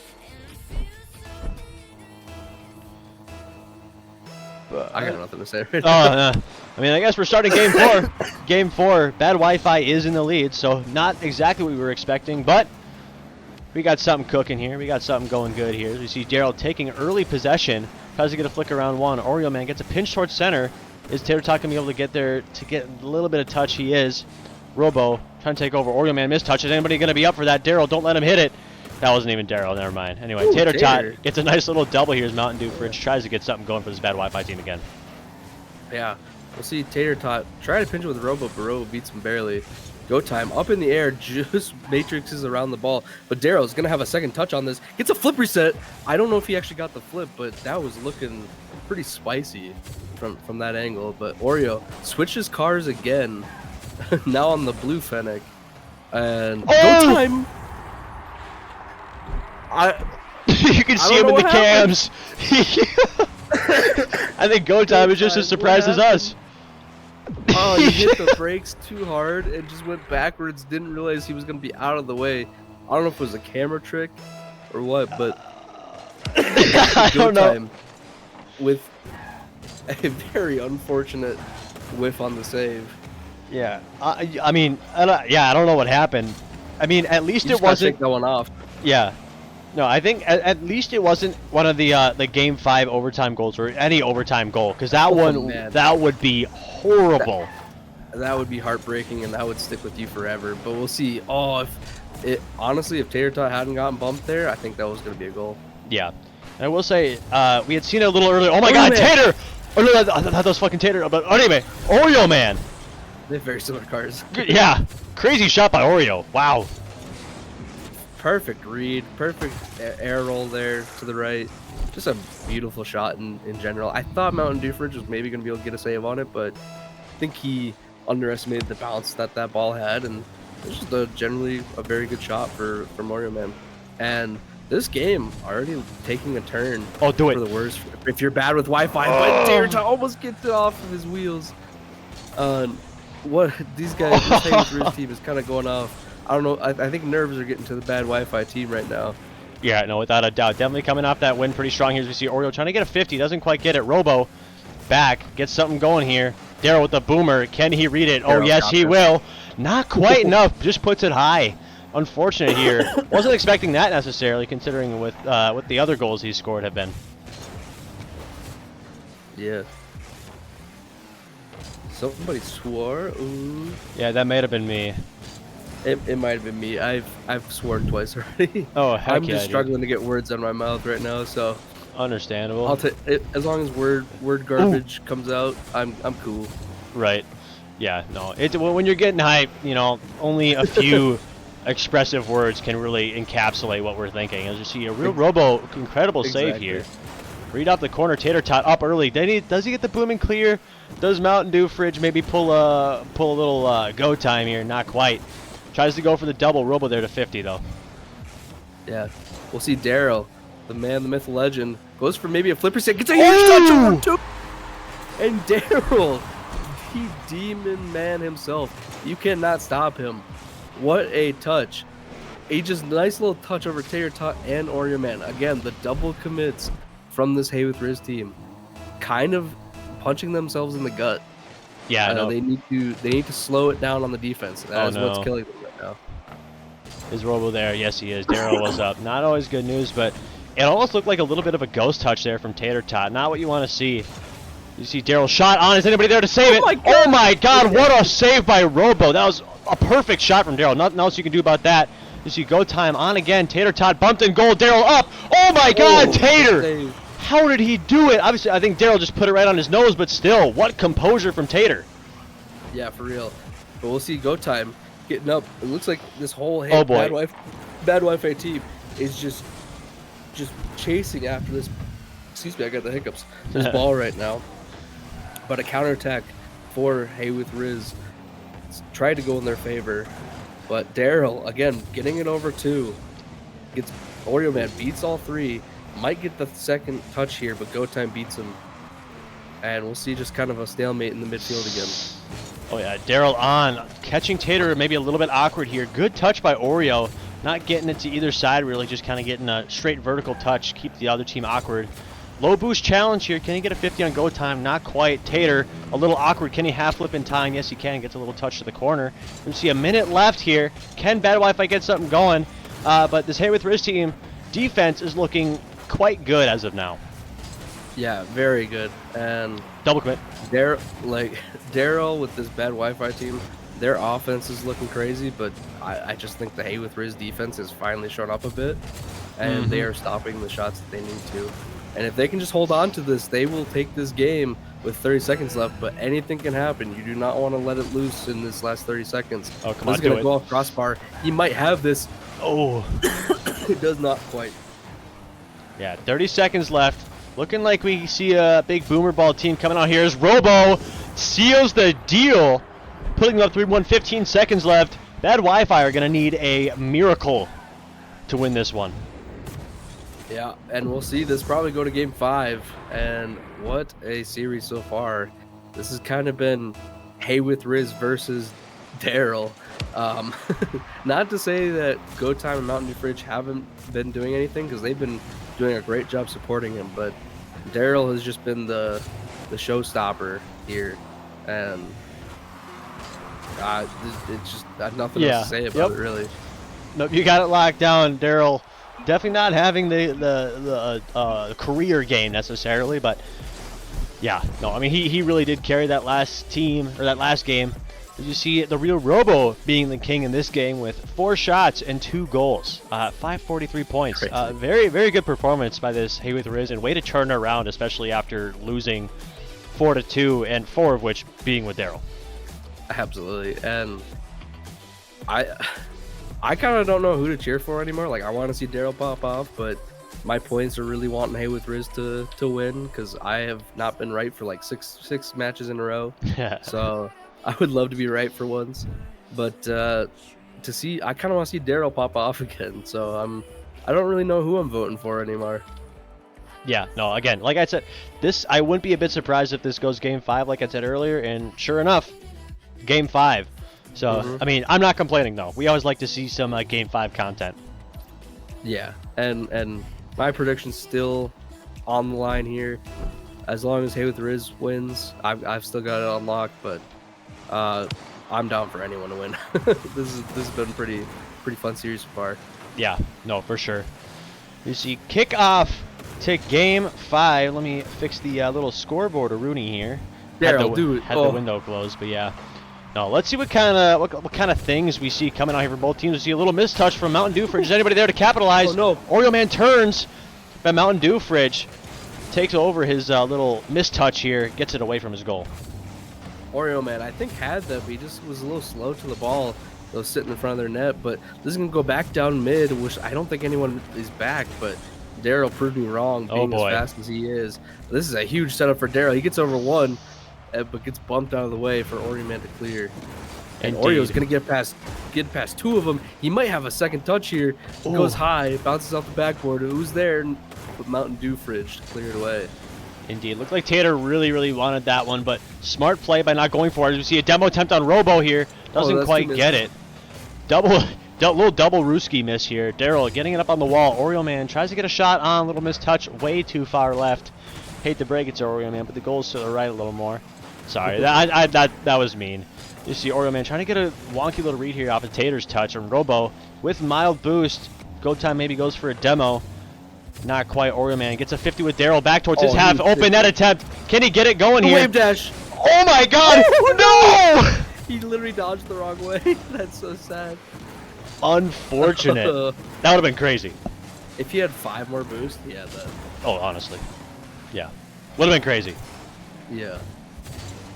But, I got nothing to say right now. I mean, I guess we're starting game 4. Game 4, Bad Wi-Fi is in the lead, so not exactly what we were expecting, but we got something cooking here. We got something going good here. We see Dcrl taking early possession. Tries to get a flick around one. Oreo Man gets a pinch towards center. Is Tater Tot going to be able to get there to get a little bit of touch? He is. Robo trying to take over. Oreo Man missed touch. Is anybody going to be up for that? Dcrl, don't let him hit it. That wasn't even Dcrl. Never mind. Anyway, Ooh, Tater Tot Tater. gets a nice little double here as Mountain Dew Fridge tries to get something going for this Bad Wi-Fi team again. Yeah, we'll see Tater Tot try to pinch it with Robo, but Robo beats him barely. Go Time up in the air, just matrixes around the ball. But Dcrl's going to have a second touch on this. Gets a flip reset. I don't know if he actually got the flip, but that was looking pretty spicy from that angle. But Oreo switches cars again, now on the blue Fennec. And Go Time. You can see him in the cams. I think Go Time is just as surprised as us. Oh, he hit the brakes too hard and just went backwards. Didn't realize he was going to be out of the way. I don't know if it was a camera trick or what, but I don't know. With a very unfortunate whiff on the save. Yeah, I mean, I don't know what happened. I mean, at least it wasn't going off. Yeah. No, I think at least it wasn't one of the game 5 overtime goals or any overtime goal, because that that would be horrible. That would be heartbreaking, and that would stick with you forever. But we'll see. Oh, honestly, if Tater Tot hadn't gotten bumped there, I think that was going to be a goal. Yeah. And I will say, we had seen it a little earlier. Oh my God, Tater! Oh no, I thought that was fucking Tater. But anyway, Oreo Man. They have very similar cars. Yeah, crazy shot by Oreo. Wow. Perfect read, perfect air roll there to the right. Just a beautiful shot in general. I thought Mountain Dew Fridge was maybe going to be able to get a save on it, but I think he underestimated the bounce that ball had, and it was just generally a very good shot for Mario Man. And this game already taking a turn for the worse if you're bad with Wi-Fi, but Tater Tot almost gets it off of his wheels. What these guys, this Rizz team is kind of going off. I don't know. I think nerves are getting to the Bad Wi-Fi team right now. Yeah, no, without a doubt. Definitely coming off that win pretty strong here as we see Oreo trying to get a 50. Doesn't quite get it. Robo back. Gets something going here. Darryl with the boomer. Can he read it? Oh, yes, he will. Not quite enough. Just puts it high. Unfortunate here. Wasn't expecting that necessarily, considering with what the other goals he scored have been. Yeah. Somebody swore. Ooh. Yeah, that may have been me. It might have been me. I've sworn twice already. Oh, heck I'm yeah, just dude. struggling to get words out of my mouth right now, so Understandable. I'll take it as long as word garbage comes out. I'm cool. Right. Yeah. No. When you're getting hype, you know, only a few expressive words can really encapsulate what we're thinking. As you see, a real Robo, incredible save here. Read off the corner. Tater Tot up early. Does he get the booming clear? Does Mountain Dew Fridge maybe pull a little go time here? Not quite. Tries to go for the double. Robo there to 50 though. Yeah. We'll see Dcrl, the man, the myth, the legend, goes for maybe a flipper set. Gets a huge touch over two. And Dcrl, the demon man himself. You cannot stop him. What a touch. A just nice little touch over Tater Tot and Oreo Man. Again, the double commits from this Hey with Rizz team. Kind of punching themselves in the gut. Yeah, no. They need to slow it down on the defense. That is what's killing them right now. Is Robo there? Yes, he is. Dcrl was up. Not always good news, but it almost looked like a little bit of a ghost touch there from Tater Tot. Not what you want to see. You see Dcrl shot on. Is anybody there to save it? Oh my God! What a save by Robo. That was a perfect shot from Dcrl. Nothing else you can do about that. You see go time on again. Tater Tot bumped in goal. Dcrl up. Oh my God, Tater! How did he do it? Obviously, I think Dcrl just put it right on his nose, but still, what composure from Tater. Yeah, for real. But we'll see go time getting up. It looks like this whole Bad Wi-Fi team is just chasing after this. Excuse me, I got the hiccups. This ball right now. But a counterattack for Hey with Rizz tried to go in their favor. But Dcrl, again, getting it over two. Gets Oreo Man, beats all three. Might get the second touch here, but go time beats him. And we'll see just kind of a stalemate in the midfield again. Oh yeah, Dcrl on. Catching Tater maybe a little bit awkward here. Good touch by Oreo. Not getting it to either side really, just kind of getting a straight vertical touch. Keep the other team awkward. Low boost challenge here. Can he get a 50 on go time? Not quite. Tater, a little awkward. Can he half flip in time? Yes, he can. Gets a little touch to the corner. We see a minute left here. Can Bad Wi-Fi get something going? But this Hey with Rizz team defense is looking quite good as of now. Yeah, very good. And double commit. Dcrl with this Bad Wi-Fi team, their offense is looking crazy, but I just think the Hey with Rizz defense has finally shown up a bit, and they are stopping the shots that they need to. And if they can just hold on to this, they will take this game with 30 seconds left, but anything can happen. You do not want to let it loose in this last 30 seconds. Oh, come on, this is going to go off crossbar. He might have this. Oh. It does not quite. Yeah, 30 seconds left. Looking like we see a big boomer ball team coming out here. As Robo seals the deal, putting up 3-1, 15 seconds left. Bad Wi-Fi are going to need a miracle to win this one. Yeah, and we'll see this probably go to game 5, and what a series so far. This has kind of been Hey with Rizz versus Dcrl. Not to say that Go Time and Mountain Dew Fridge haven't been doing anything, because they've been doing a great job supporting him, but Dcrl has just been the showstopper here, and it's just nothing else to say about it, really. Nope, you got it locked down. Dcrl definitely not having the career game necessarily, but yeah, no, I mean he really did carry that last team, or that last game. As you see the real Robo being the king in this game with 4 shots and 2 goals, 543 points. Very, very good performance by this Hey with Rizz, and way to turn it around, especially after losing 4-2, and 4 of which being with Dcrl. Absolutely, and I kind of don't know who to cheer for anymore. Like, I want to see Dcrl pop off, but my points are really wanting Hey with Rizz to win, because I have not been right for like six matches in a row. So I would love to be right for once, but to see, I kind of want to see Dcrl pop off again. So I don't really know who I'm voting for anymore. Yeah, no, again, like I said, I wouldn't be a bit surprised if this goes game 5, like I said earlier, and sure enough, game 5. So, I mean, I'm not complaining though. We always like to see some game 5 content. Yeah, and my prediction's still on the line here. As long as Hey with Rizz wins, I've still got it unlocked, but I'm down for anyone to win. This has been pretty fun series so far. Yeah, no, for sure. You see, kickoff to game 5. Let me fix the little scoreboard of Rooney here. Dcrl, dude. Had the window closed, but yeah. No, let's see what kind of things we see coming out here for both teams. We see a little mistouch from Mountain Dew Fridge. Is anybody there to capitalize? Oh, no. Oreo Man turns, but Mountain Dew Fridge takes over his little mistouch here, gets it away from his goal. Oreo Man, I think, had that, but he just was a little slow to the ball. They was sitting in front of their net, but this is going to go back down mid, which I don't think anyone is back, but Dcrl proved me wrong, being as fast as he is. This is a huge setup for Dcrl. He gets over one, but gets bumped out of the way for Oreo Man to clear. And Oreo's going to get past two of them. He might have a second touch here. Goes high, bounces off the backboard. Who's there? With Mountain Dew Fridge to clear it away. Indeed. Looked like Tater really wanted that one, but smart play by not going for it. We see a demo attempt on Robo here. Doesn't quite get it. Little double Rooski miss here. Dcrl getting it up on the wall. Oreo Man tries to get a shot on. Little mistouch way too far left. Hate to break it to Oreo Man, but the goal's to the right a little more. Sorry, that was mean. You see Oreo Man trying to get a wonky little read here off of Tater's touch, and Robo with mild boost. Go time maybe goes for a demo. Not quite. Oreo Man gets a 50 with Dcrl back towards his half. Open net attempt. Can he get it going here? Wave dash. Oh my God! No! He literally dodged the wrong way. That's so sad. Unfortunate. That would have been crazy. If he had 5 more boosts, he had that. Oh, honestly. Yeah. Would have been crazy. Yeah.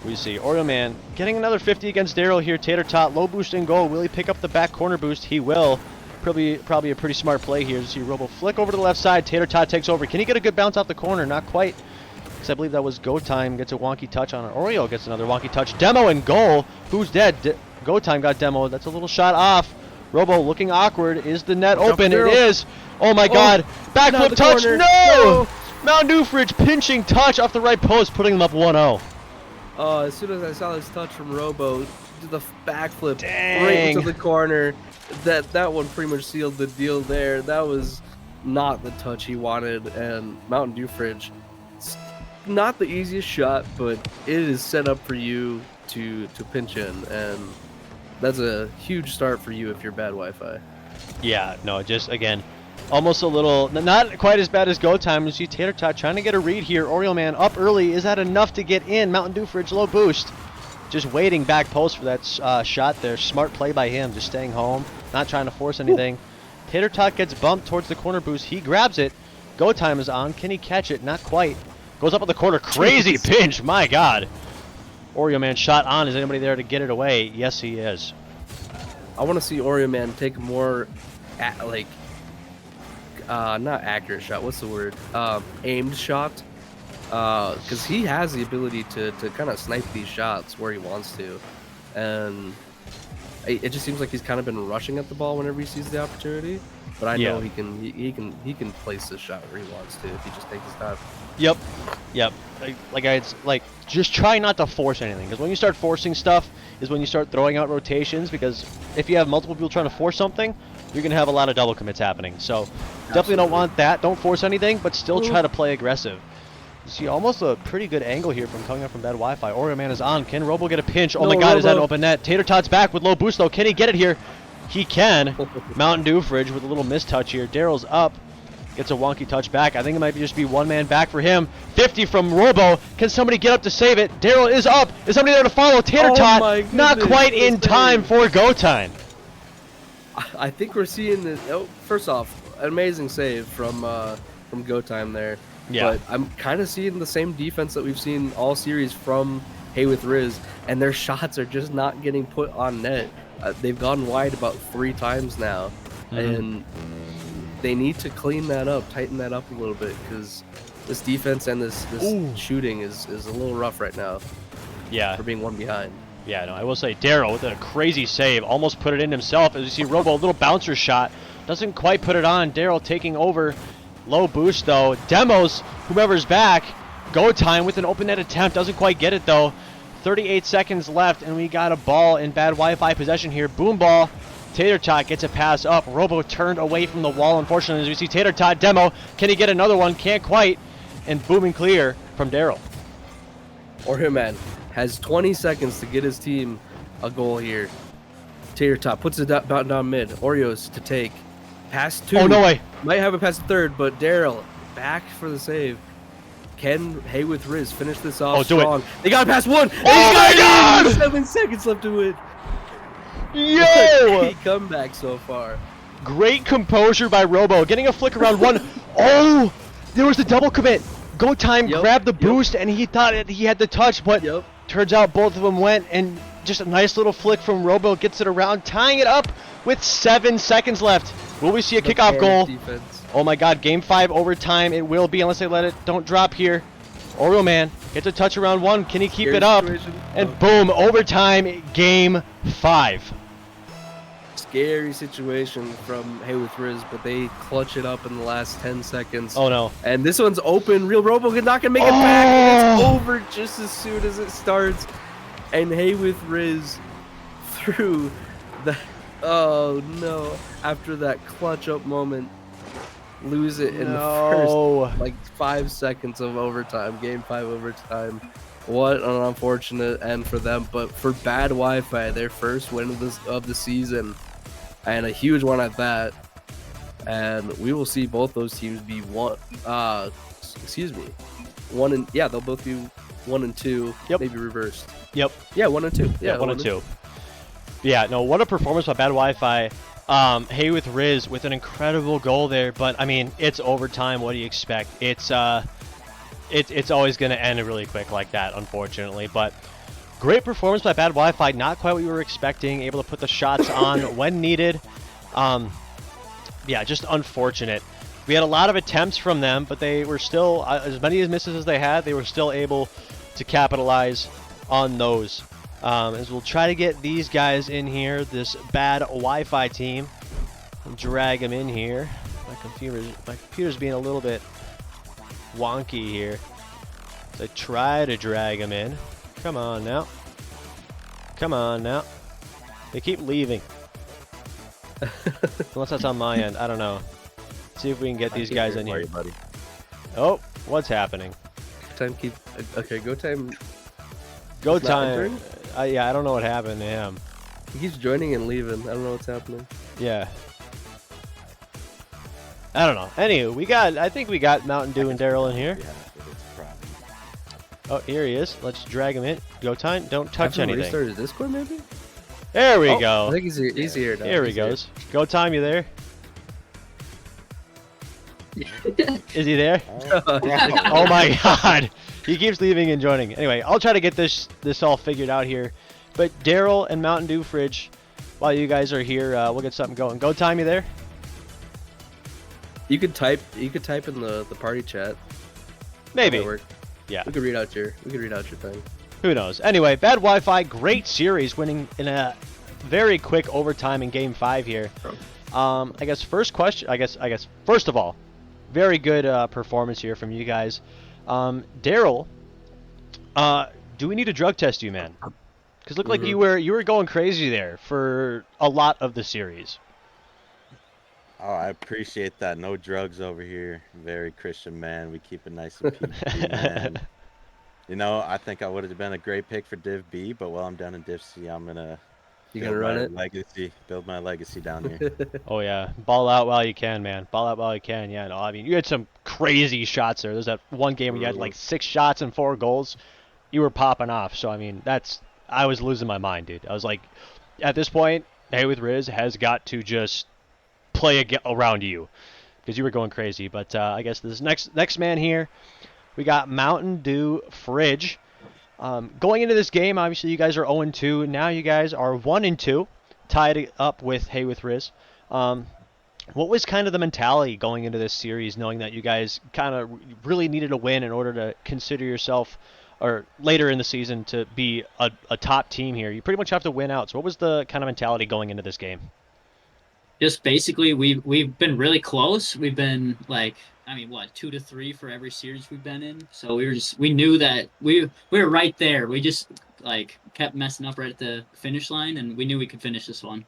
We see Oreo Man getting another 50 against Dcrl here. Tater tot, low boost in goal. Will he pick up the back corner boost? He will. Probably a pretty smart play here. You see Robo flick over to the left side. Tater tot takes over. Can he get a good bounce off the corner? Not quite. Because I believe that was go time. Gets a wonky touch on it. Oreo gets another wonky touch. Demo and goal. Who's dead? Go time got demo. That's a little shot off. Robo looking awkward. Is the net open? It is. Oh my God. Backflip touch. No! Mountain Dew Fridge pinching touch off the right post, putting them up 1-0. As soon as I saw this touch from Robo, the backflip right into the corner. That one pretty much sealed the deal there. That was not the touch he wanted, and Mountain Dew Fridge, it's not the easiest shot, but it is set up for you to pinch in, and that's a huge start for you if you're bad Wi-Fi. Yeah, no, just again, almost a little, not quite as bad as go time. You see Tater Tot trying to get a read here. Oreo Man up early. Is that enough to get in? Mountain Dew Fridge low boost. Just waiting back post for that shot there. Smart play by him, just staying home, not trying to force anything. Tater Tot gets bumped towards the corner boost. He grabs it. Go time is on. Can he catch it? Not quite. Goes up at the corner. Crazy pinch. My God. Oreo Man shot on. Is anybody there to get it away? Yes, he is. I want to see Oreo Man take more, not accurate shot. What's the word? Aimed shot. Because he has the ability to kind of snipe these shots where he wants to, and it just seems like he's kind of been rushing at the ball whenever he sees the opportunity. But I know he can place this shot where he wants to if he just takes his time. Yep. Like just try not to force anything, because when you start forcing stuff is when you start throwing out rotations. Because if you have multiple people trying to force something, you're gonna have a lot of double commits happening. So definitely don't want that. Don't force anything, but still try to play aggressive. You see almost a pretty good angle here from coming up from bad Wi-Fi. Oreo Man is on. Can Robo get a pinch? Oh my God, is that an open net? Tater Tot's back with low boost though. Can he get it here? He can. Mountain Dew Fridge with a little mistouch here. Dcrl's up. Gets a wonky touch back. I think it might just be one man back for him. 50 from Robo. Can somebody get up to save it? Dcrl is up. Is somebody there to follow? Tater Tot not quite in time for go time. I think we're seeing this. Oh, first off, an amazing save from go time there. Yeah. But I'm kind of seeing the same defense that we've seen all series from Hey with Rizz, and their shots are just not getting put on net. They've gone wide about 3 times now, and they need to clean that up, tighten that up a little bit, because this defense and this shooting is a little rough right now. Yeah. For being one behind. Yeah, no, I will say Dcrl with a crazy save, almost put it in himself. As you see Robo, a little bouncer shot, doesn't quite put it on. Dcrl taking over. Low boost though. Demos, whomever's back. Go time with an open net attempt. Doesn't quite get it, though. 38 seconds left, and we got a ball in bad Wi-Fi possession here. Boom ball Tater Tot gets a pass up. Robo turned away from the wall, unfortunately, as we see Tater Tot demo. Can he get another one? Can't quite. And booming clear from Daryl. Oreo has 20 seconds to get his team a goal here. Tater Tot puts it down mid. Oreos to take. Pass 2. Oh, no way. Might have a pass to 3rd, but Daryl back for the save. Can Haywood Rizz finish this off strong? They got past 1. Oh my God! 7 seconds left to win. Yo! Great comeback so far. Great composure by Robo. Getting a flick around 1. Oh! There was the double commit. Go Time grabbed the boost, and he thought he had the touch, but turns out both of them went, and just a nice little flick from Robo gets it around, tying it up with 7 seconds left. Will we see a kickoff goal? Defense. Oh my God, Game 5 overtime. It will be unless they let it. Don't drop here. Oreo Man gets a touch around 1. Can he keep it up? And boom, overtime, Game 5. Scary situation from Haywood Rizz, but they clutch it up in the last 10 seconds. Oh no. And this one's open. Real Robo can not gonna make it back. And it's over just as soon as it starts. And Haywood Rizz through the oh no. After that clutch up moment, lose it in the first like 5 seconds of overtime. Game 5 overtime. What an unfortunate end for them, but for Bad Wi-Fi, their first win of the season, and a huge one at that. And we will see both those teams be one and they'll both be 1 and 2, maybe reversed. Yep. Yeah, 1 and 2. Yeah, 1 and 2. Yeah, no, what a performance by Bad Wi-Fi. Haywood Rizz with an incredible goal there, but I mean, it's overtime. What do you expect? It's always going to end really quick like that, unfortunately. But great performance by Bad Wi-Fi. Not quite what we were expecting. Able to put the shots on when needed. Yeah, just unfortunate. We had a lot of attempts from them, but they were still, as many misses as they had, they were still able to capitalize on those. As we'll try to get these guys in here, this Bad Wi-Fi team, and drag them in here. My computer's being a little bit wonky here. So I try to drag them in. Come on now. Come on now. They keep leaving. Unless that's on my end. I don't know. See if we can get these guys in here. Buddy. Oh, what's happening? Go Time. Go Time. Yeah, I don't know what happened to him. He keeps joining and leaving. I don't know what's happening. Yeah. I don't know. Anyway, I think we got Mountain Dew and Daryl in here. Oh, here he is. Let's drag him in. Go Time. Don't touch anything. Restart his Discord, maybe? There we go. I think he's here now. Here he goes. Go Time, you there? Is he there? Oh my God. He keeps leaving and joining. Anyway, I'll try to get this all figured out here. But Daryl and Mountain Dew Fridge, while you guys are here, we'll get something going. Go Time, you there? You could type in the party chat. Maybe. Yeah. We could read out your thing. Who knows? Anyway, Bad Wi-Fi, great series, winning in a very quick overtime in Game 5 here. I guess first of all, very good performance here from you guys. Daryl, do we need to drug test you, man? Because looked like you were going crazy there for a lot of the series. Oh, I appreciate that. No drugs over here. Very Christian man. We keep it nice and PG, man. You know, I think I would have been a great pick for Div B, but while I'm down in Div C, I'm gonna build my legacy down here. Oh yeah, ball out while you can, man. Ball out while you can. Yeah, no, I mean you had some crazy shots there. There's that one game where you had like 6 shots and 4 goals. You were popping off. So I mean, I was losing my mind, dude. I was like, at this point, Haywood Rizz has got to just play around you because you were going crazy. But I guess this next man here, we got Mountain Dew Fridge. Going into this game, obviously you guys are 0-2. Now you guys are 1-2, tied up with Haywood Rizz. What was kind of the mentality going into this series, knowing that you guys kind of really needed a win in order to consider yourself, or later in the season, to be a top team here? You pretty much have to win out. So what was the kind of mentality going into this game? Just basically, we've been really close. We've been like, 2 to 3 for every series we've been in. So we knew that we were right there. We just kept messing up right at the finish line, and we knew we could finish this one.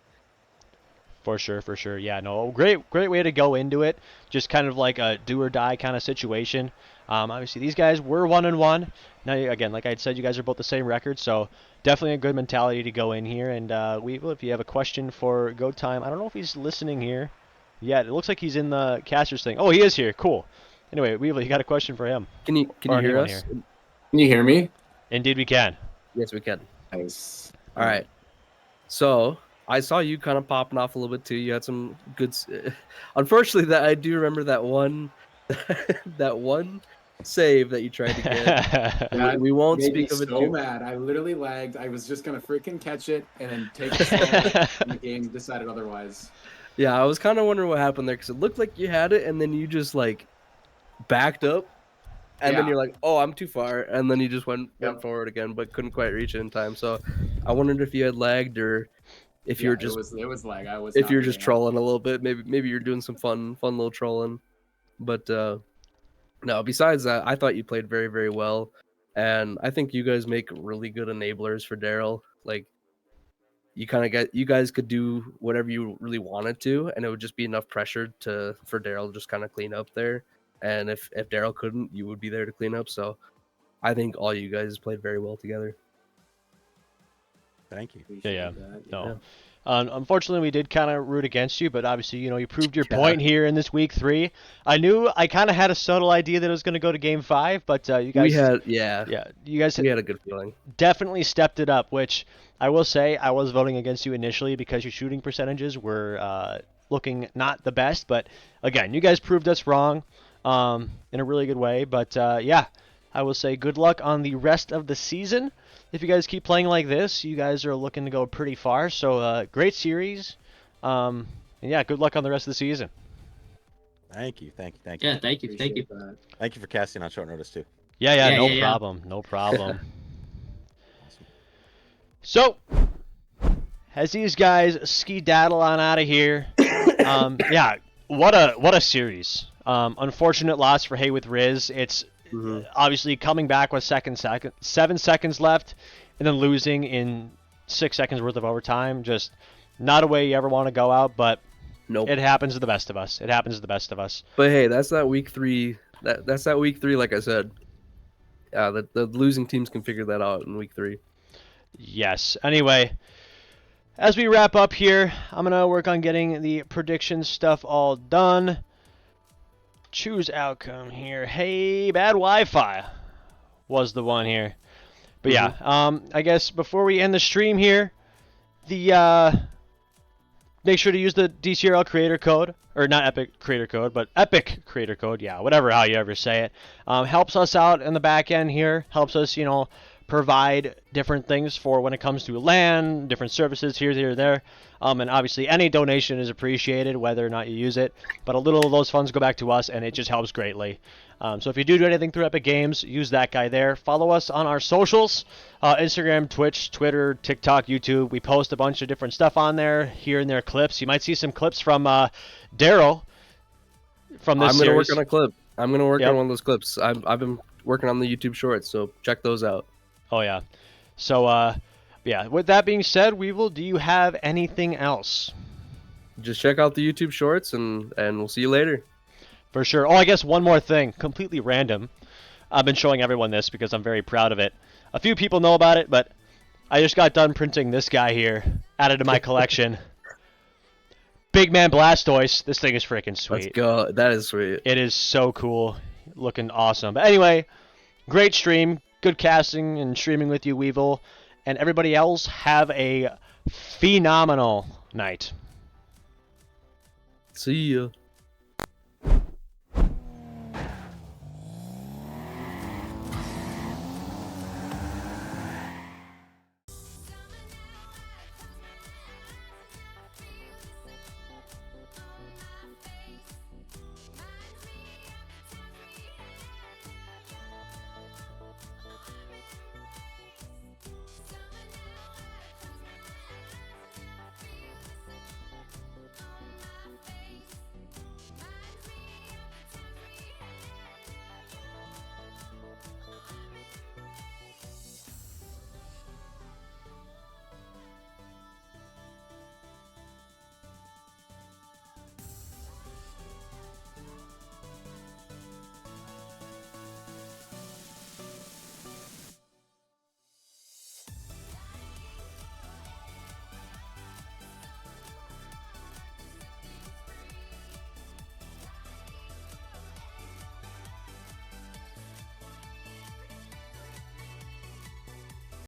For sure, for sure. Yeah, no, great way to go into it. Just kind of like a do or die kind of situation. Obviously, these guys were 1-1. Now, again, like I said, you guys are both the same record, so definitely a good mentality to go in here. And Weevil, if you have a question for Go Time, I don't know if he's listening here. Yeah, it looks like he's in the casters thing. Oh, he is here. Cool. Anyway, Weevil, you got a question for him? Can you hear us? Here. Can you hear me? Indeed, we can. Yes, we can. Nice. All right. So I saw you kind of popping off a little bit too. You had some good. Unfortunately, that I do remember that one, that one save that you tried to get. That we won't made speak me of it. so mad. I literally lagged. I was just gonna freaking catch it and then take it slow, and the game decided otherwise. Yeah, I was kind of wondering what happened there because it looked like you had it and then you just like backed up, and then Yeah. you're like, "Oh, I'm too far," and then you just went Yep. forward again, but couldn't quite reach it in time. So I wondered if you had lagged or if Yeah, you're just it was lag. I was if not you're just getting it. trolling a little bit. Maybe you're doing some fun little trolling. But no, besides that, I thought you played very, very well. And I think you guys make really good enablers for Daryl. Like you guys could do whatever you really wanted to, and it would just be enough pressure for Daryl to just kind of clean up there. And if Daryl couldn't, you would be there to clean up. So I think all you guys played very well together. Thank you. Appreciate Yeah. that. No. Unfortunately, we did kind of root against you, but obviously, you proved your point here in this week 3. I kind of had a subtle idea that it was going to go to game 5, but you guys, you guys we had a good feeling. definitely stepped it up. Which I will say, I was voting against you initially because your shooting percentages were looking not the best. But again, you guys proved us wrong in a really good way. But yeah, I will say good luck on the rest of the season. If you guys keep playing like this, you guys are looking to go pretty far. So great series. And yeah, good luck on the rest of the season. Thank you. Yeah, thank you. Appreciate that. Thank you for casting on short notice too. Yeah, no yeah. problem. No problem. So, as these guys skedaddle on out of here, yeah, what a series. Unfortunate loss for Hey with Rizz. It's obviously coming back with 7 seconds left, and then losing in 6 seconds worth of overtime. Just not a way you ever want to go out, but Nope. it happens to the best of us. It happens to the best of us. But hey, that's that week 3. That's that week 3. Like I said, the losing teams can figure that out in week 3. Yes. Anyway, as we wrap up here, I'm going to work on getting the prediction stuff all done. Choose outcome here. Hey, bad Wi-Fi was the one here. But yeah, I guess before we end the stream here, make sure to use the Dcrl creator code, or not Epic creator code, but Epic creator code. Yeah, whatever how you ever say it. Helps us out in the back end here. Helps us, provide different things for when it comes to LAN, different services here, there. And obviously any donation is appreciated, whether or not you use it. But a little of those funds go back to us, and it just helps greatly. So if you do anything through Epic Games, use that guy there. Follow us on our socials, Instagram, Twitch, Twitter, TikTok, YouTube. We post a bunch of different stuff on there, here and there clips. You might see some clips from Daryl from this I'm gonna series. work on a clip. I'm gonna work on one of those clips. I've been working on the YouTube Shorts, so check those out. Oh yeah. So yeah. With that being said, Weevil, do you have anything else? Just check out the YouTube Shorts, and we'll see you later. For sure. Oh, I guess one more thing, completely random. I've been showing everyone this because I'm very proud of it. A few people know about it, but I just got done printing this guy here, added to my collection. Big Man Blastoise. This thing is freaking sweet. Let's go. That is sweet. It is so cool. Looking awesome. But anyway, great stream. Good casting and streaming with you, Weevil. And everybody else, have a phenomenal night. See ya.